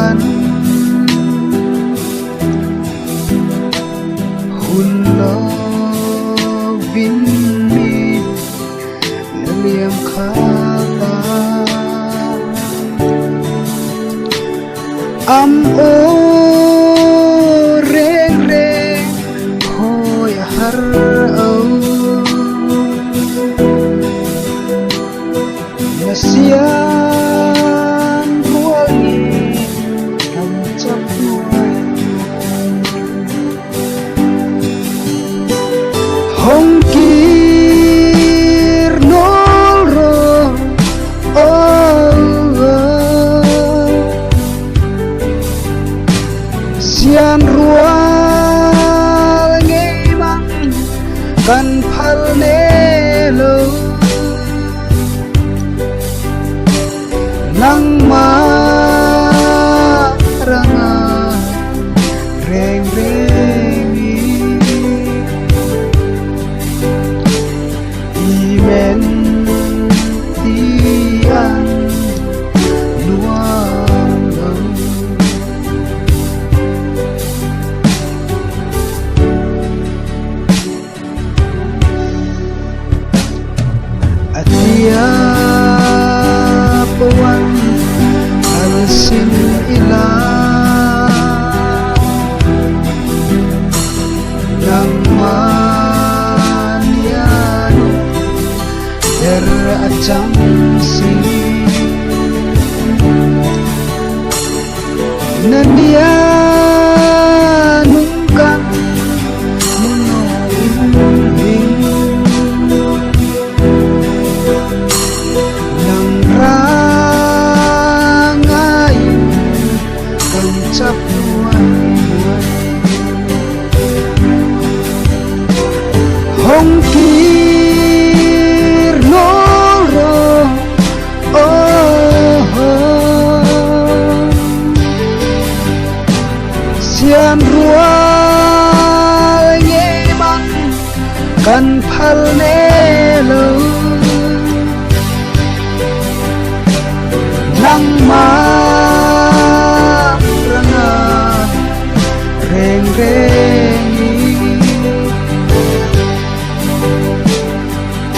an hun lo vin mi liam khata am o reng reng hoi har au nasian ruangi kam cap hong kir nol ro sian rual ngei mang kan phal ne lo nang ma ranga reng rengi imen tian luang lau atia pawan alsin ila yang manian der acam si nandia nungkan menolin yang rangai kancap hong kir noro sian rual ngemang kan phal nelo nang ma ranga reng rengi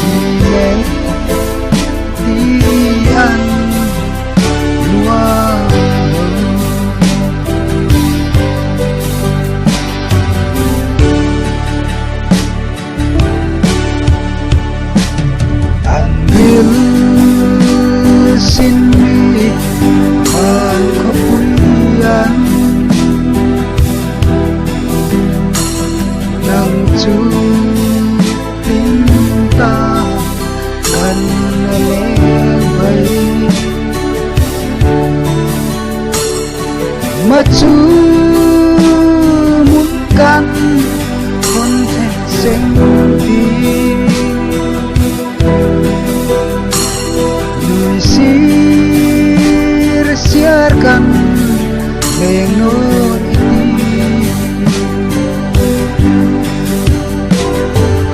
imen tian luang ambil sin mi an kepulian nang cu tinta kan lebay maju munkan konteks sengdi sir siarkan lengut ini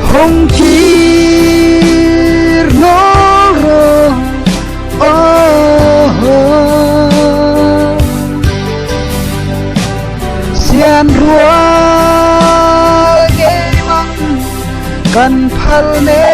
hong kir noro sian rual ngemang kan phal ne